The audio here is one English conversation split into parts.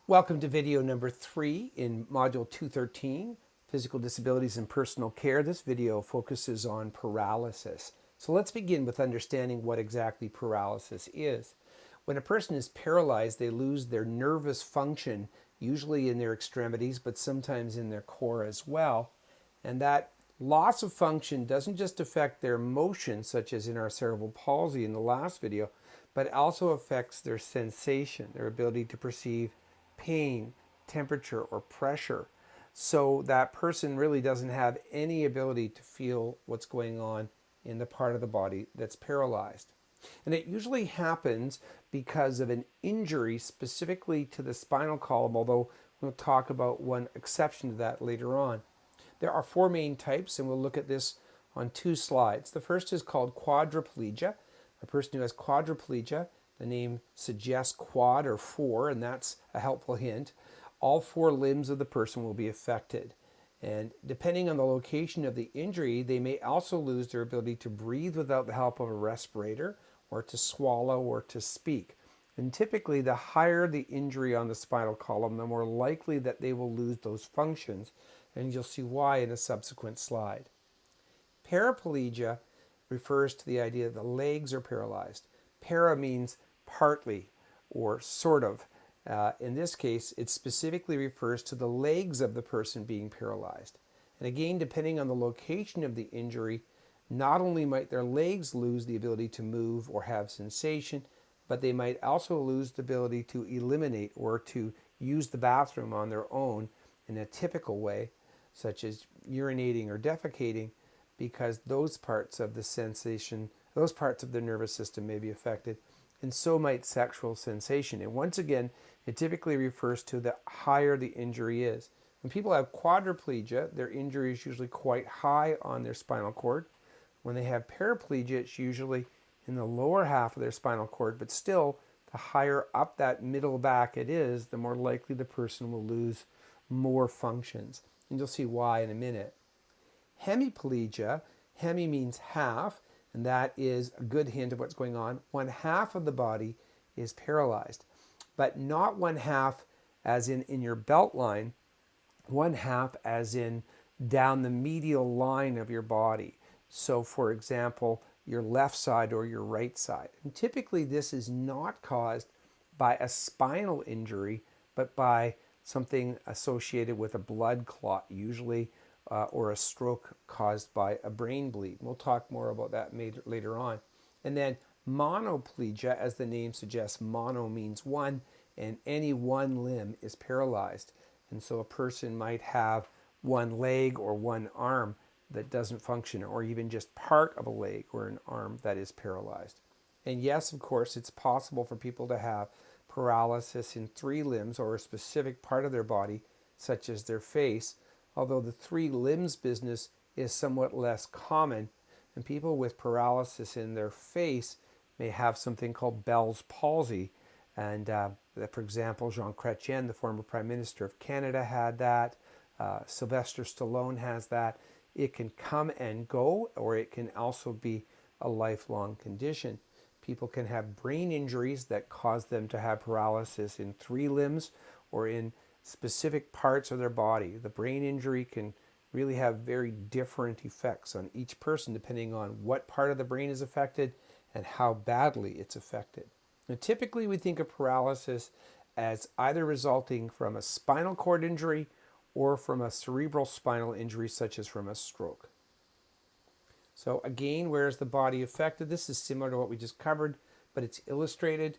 Welcome to video number 3 in Module 213, Physical Disabilities and Personal Care. This video focuses on paralysis. So let's begin with understanding what exactly paralysis is. When a person is paralyzed, they lose their nervous function, usually in their extremities, but sometimes in their core as well. And that loss of function doesn't just affect their motion, such as in our cerebral palsy in the last video, but also affects their sensation, their ability to perceive pain, temperature, or pressure. So that person really doesn't have any ability to feel what's going on in the part of the body that's paralyzed. And it usually happens because of an injury specifically to the spinal column, although we'll talk about one exception to that later on. There are 4 main types, and we'll look at this on 2 slides. The first is called quadriplegia. A person who has quadriplegia, the name suggests quad or 4, and that's a helpful hint. All 4 limbs of the person will be affected. And depending on the location of the injury, they may also lose their ability to breathe without the help of a respirator, or to swallow, or to speak. And typically, the higher the injury on the spinal column, the more likely that they will lose those functions. And you'll see why in a subsequent slide. Paraplegia refers to the idea that the legs are paralyzed. Para means partly or sort of. In this case, it specifically refers to the legs of the person being paralyzed. And again, depending on the location of the injury, not only might their legs lose the ability to move or have sensation, but they might also lose the ability to eliminate or to use the bathroom on their own in a typical way, such as urinating or defecating, because those parts of the sensation, those parts of the nervous system may be affected, and so might sexual sensation. And once again, it typically refers to the higher the injury is. When people have quadriplegia, their injury is usually quite high on their spinal cord. When they have paraplegia, it's usually in the lower half of their spinal cord, but still, the higher up that middle back it is, the more likely the person will lose more functions. And you'll see why in a minute. Hemiplegia, hemi means half, and that is a good hint of what's going on. 1/2 of the body is paralyzed, but not 1/2 as in your belt line, 1/2 as in down the medial line of your body. So for example, your left side or your right side. And typically this is not caused by a spinal injury, but by something associated with a blood clot, usually, or a stroke caused by a brain bleed. We'll talk more about that later on. And then monoplegia, as the name suggests, mono means one, and any one limb is paralyzed. And so a person might have one leg or one arm that doesn't function, or even just part of a leg or an arm that is paralyzed. And yes, of course, it's possible for people to have paralysis in 3 limbs or a specific part of their body, such as their face, although the 3 limbs business is somewhat less common, and people with paralysis in their face may have something called Bell's palsy. And for example, Jean Chrétien, the former Prime Minister of Canada, had that. Sylvester Stallone has that. It can come and go, or it can also be a lifelong condition. People can have brain injuries that cause them to have paralysis in 3 limbs or in specific parts of their body. The brain injury can really have very different effects on each person depending on what part of the brain is affected and how badly it's affected. Now, typically we think of paralysis as either resulting from a spinal cord injury or from a cerebral spinal injury, such as from a stroke. So again, where is the body affected? This is similar to what we just covered, but it's illustrated.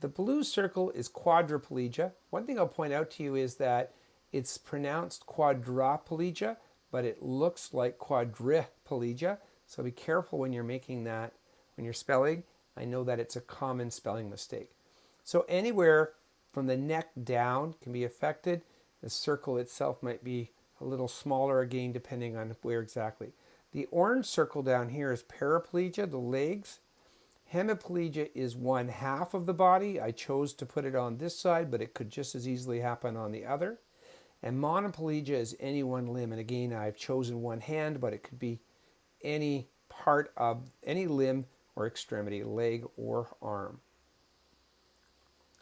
The blue circle is quadriplegia. One thing I'll point out to you is that it's pronounced quadriplegia, but it looks like quadriplegia. So be careful when you're making that, when you're spelling. I know that it's a common spelling mistake. So anywhere from the neck down can be affected. The circle itself might be a little smaller again, depending on where exactly. The orange circle down here is paraplegia, the legs. Hemiplegia is 1/2 of the body. I chose to put it on this side, but it could just as easily happen on the other. And monoplegia is any one limb. And again, I've chosen one hand, but it could be any part of any limb or extremity, leg or arm.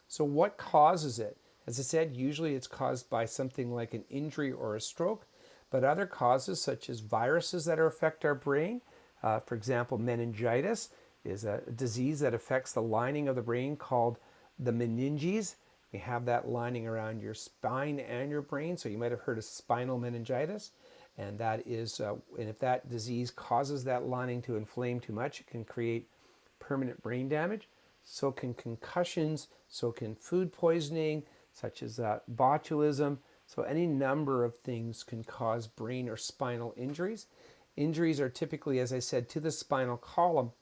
So what causes it? As I said, usually it's caused by something like an injury or a stroke, but other causes such as viruses that affect our brain, for example, meningitis is a disease that affects the lining of the brain called the meninges. We have that lining around your spine and your brain, so you might have heard of spinal meningitis. And that is, and if that disease causes that lining to inflame too much, it can create permanent brain damage. So can concussions, so can food poisoning, such as botulism. So any number of things can cause brain or spinal injuries. Injuries are typically, as I said, to the spinal column.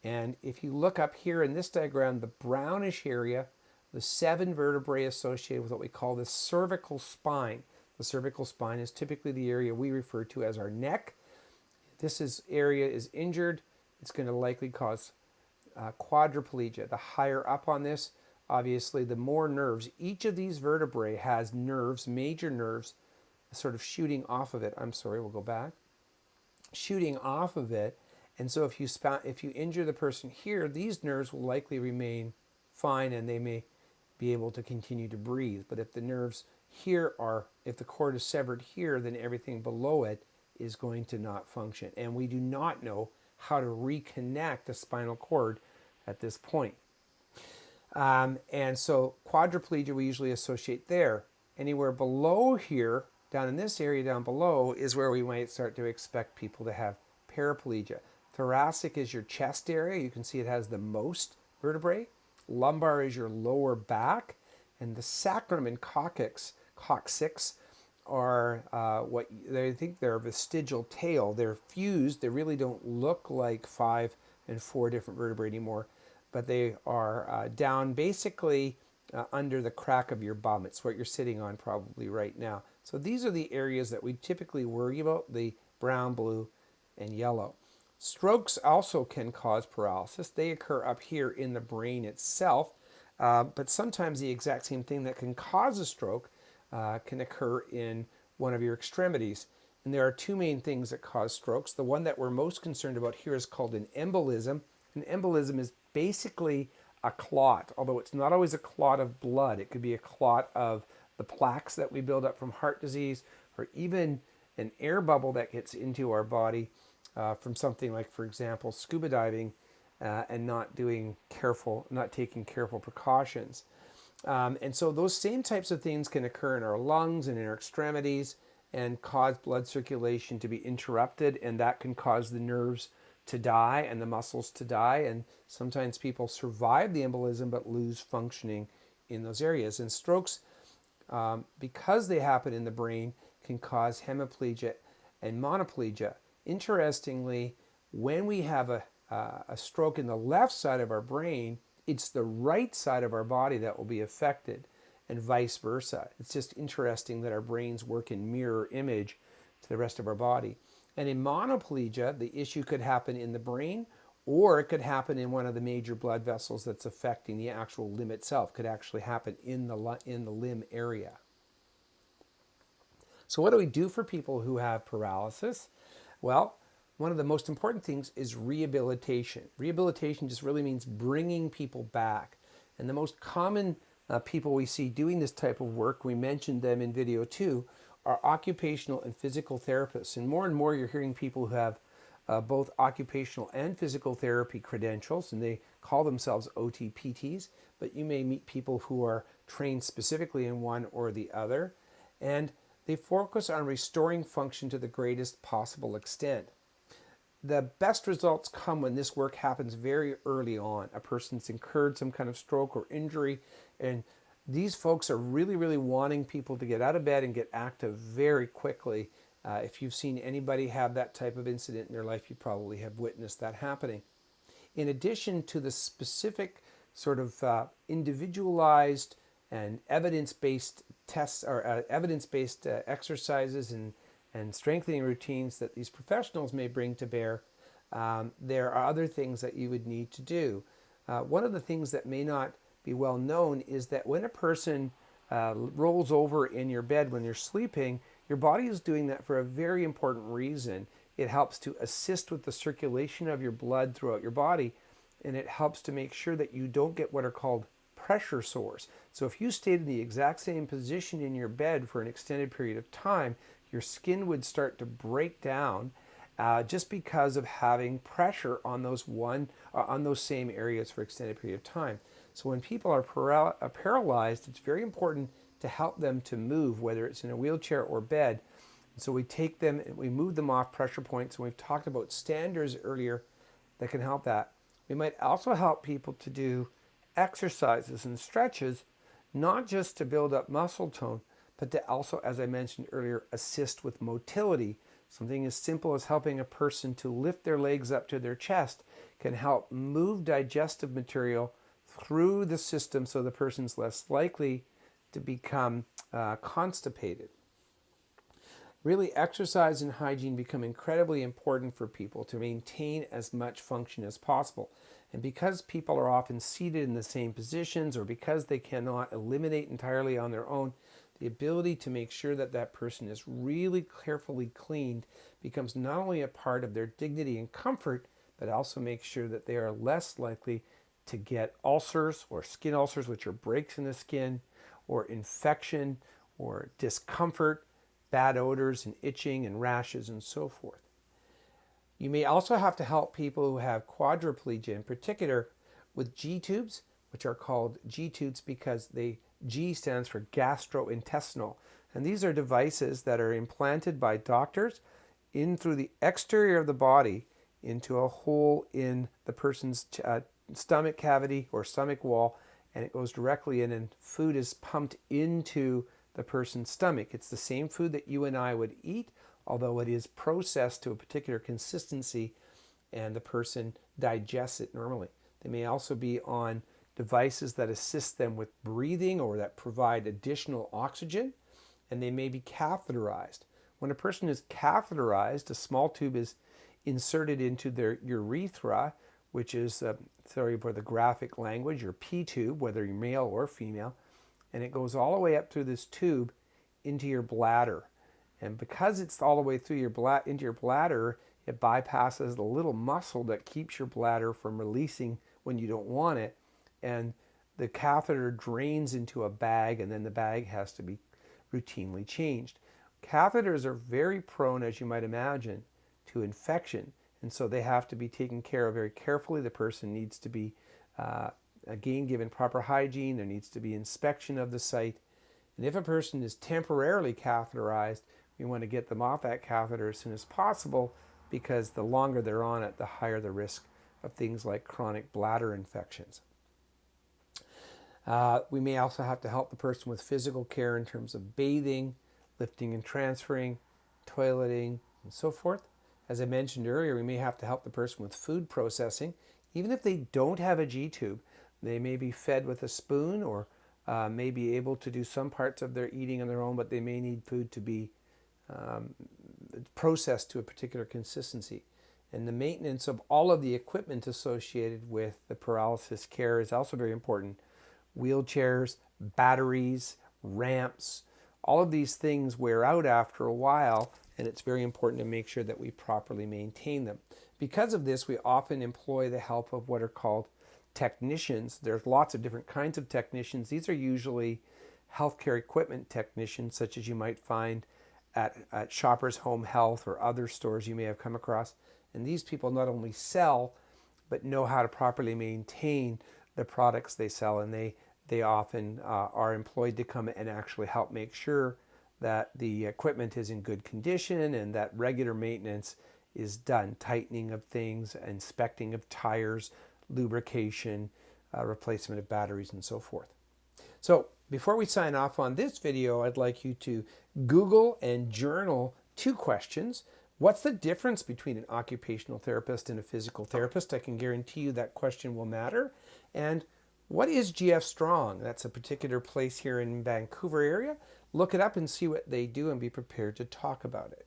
And if you look up here in this diagram, the brownish area, the 7 vertebrae associated with what we call the cervical spine. The cervical spine is typically the area we refer to as our neck. If this area is injured, it's going to likely cause quadriplegia. The higher up on this, obviously, the more nerves. Each of these vertebrae has nerves, major nerves, sort of shooting off of it. I'm sorry, we'll go back. Shooting off of it. And so if you injure the person here, these nerves will likely remain fine and they may be able to continue to breathe. But if the nerves here if the cord is severed here, then everything below it is going to not function. And we do not know how to reconnect the spinal cord at this point. And so quadriplegia we usually associate there. Anywhere below here, down in this area down below, is where we might start to expect people to have paraplegia. Thoracic is your chest area. You can see it has the most vertebrae. Lumbar is your lower back. And the sacrum and coccyx are what they think they're a vestigial tail. They're fused. They really don't look like 5 and 4 different vertebrae anymore, but they are down basically under the crack of your bum. It's what you're sitting on probably right now. So these are the areas that we typically worry about, the brown, blue, and yellow. Strokes also can cause paralysis. They occur up here in the brain itself, but sometimes the exact same thing that can cause a stroke can occur in one of your extremities. And there are 2 main things that cause strokes. The one that we're most concerned about here is called an embolism. An embolism is basically a clot, although it's not always a clot of blood. It could be a clot of the plaques that we build up from heart disease, or even an air bubble that gets into our body from something like, for example, scuba diving and not taking careful precautions. And so those same types of things can occur in our lungs and in our extremities and cause blood circulation to be interrupted, and that can cause the nerves to die and the muscles to die. And sometimes people survive the embolism but lose functioning in those areas. And strokes, because they happen in the brain, can cause hemiplegia and monoplegia. Interestingly, when we have a stroke in the left side of our brain, it's the right side of our body that will be affected, and vice versa. It's just interesting that our brains work in mirror image to the rest of our body. And in monoplegia, the issue could happen in the brain, or it could happen in one of the major blood vessels that's affecting the actual limb itself. It could actually happen in the limb area. So what do we do for people who have paralysis? Well, one of the most important things is rehabilitation. Rehabilitation just really means bringing people back. And the most common people we see doing this type of work, we mentioned them in video 2, are occupational and physical therapists. And more you're hearing people who have both occupational and physical therapy credentials, and they call themselves OTPTs, but you may meet people who are trained specifically in one or the other. And they focus on restoring function to the greatest possible extent. The best results come when this work happens very early on. A person's incurred some kind of stroke or injury, and these folks are really, really wanting people to get out of bed and get active very quickly. If you've seen anybody have that type of incident in their life, you probably have witnessed that happening. In addition to the specific sort of individualized and evidence-based tests or evidence-based exercises and strengthening routines that these professionals may bring to bear, there are other things that you would need to do. One of the things that may not be well known is that when a person rolls over in your bed when you're sleeping, your body is doing that for a very important reason. It helps to assist with the circulation of your blood throughout your body, and it helps to make sure that you don't get what are called pressure sores. So if you stayed in the exact same position in your bed for an extended period of time, your skin would start to break down just because of having pressure on those same areas for extended period of time. So when people are paralyzed, it's very important to help them to move, whether it's in a wheelchair or bed. And so we take them and we move them off pressure points. And we've talked about standards earlier that can help that. We might also help people to do exercises and stretches, not just to build up muscle tone, but to also, as I mentioned earlier, assist with motility. Something as simple as helping a person to lift their legs up to their chest can help move digestive material through the system so the person's less likely to become constipated. Really, exercise and hygiene become incredibly important for people to maintain as much function as possible. And because people are often seated in the same positions, or because they cannot eliminate entirely on their own, the ability to make sure that that person is really carefully cleaned becomes not only a part of their dignity and comfort, but also makes sure that they are less likely to get ulcers or skin ulcers, which are breaks in the skin, or infection, or discomfort, bad odors and itching and rashes and so forth. You may also have to help people who have quadriplegia, in particular with G-tubes, which are called G-tubes because G stands for gastrointestinal. And these are devices that are implanted by doctors in through the exterior of the body into a hole in the person's stomach cavity or stomach wall, and it goes directly in, and food is pumped into the person's stomach. It's the same food that you and I would eat, although it is processed to a particular consistency and the person digests it normally. They may also be on devices that assist them with breathing or that provide additional oxygen, and they may be catheterized. When a person is catheterized, a small tube is inserted into their urethra, which is, sorry for the graphic language, your P tube, whether you're male or female, and it goes all the way up through this tube into your bladder. And because it's all the way through into your bladder, it bypasses the little muscle that keeps your bladder from releasing when you don't want it. And the catheter drains into a bag, and then the bag has to be routinely changed. Catheters are very prone, as you might imagine, to infection. And so they have to be taken care of very carefully. The person needs to be, again, given proper hygiene. There needs to be inspection of the site. And if a person is temporarily catheterized, we want to get them off that catheter as soon as possible, because the longer they're on it, the higher the risk of things like chronic bladder infections. We may also have to help the person with physical care in terms of bathing, lifting and transferring, toileting, and so forth. As I mentioned earlier, we may have to help the person with food processing. Even if they don't have a G-tube, they may be fed with a spoon, or may be able to do some parts of their eating on their own, but they may need food to be processed to a particular consistency. And the maintenance of all of the equipment associated with the paralysis care is also very important. Wheelchairs, batteries, ramps, all of these things wear out after a while, and it's very important to make sure that we properly maintain them. Because of this, we often employ the help of what are called technicians. There's lots of different kinds of technicians. These are usually healthcare equipment technicians, such as you might find at Shoppers Home Health or other stores you may have come across. And these people not only sell, but know how to properly maintain the products they sell, and they often are employed to come and actually help make sure that the equipment is in good condition and that regular maintenance is done. Tightening of things, inspecting of tires, lubrication, replacement of batteries, and so forth. So before we sign off on this video, I'd like you to Google and journal 2 questions. What's the difference between an occupational therapist and a physical therapist? I can guarantee you that question will matter. And what is GF Strong? That's a particular place here in Vancouver area. Look it up and see what they do and be prepared to talk about it.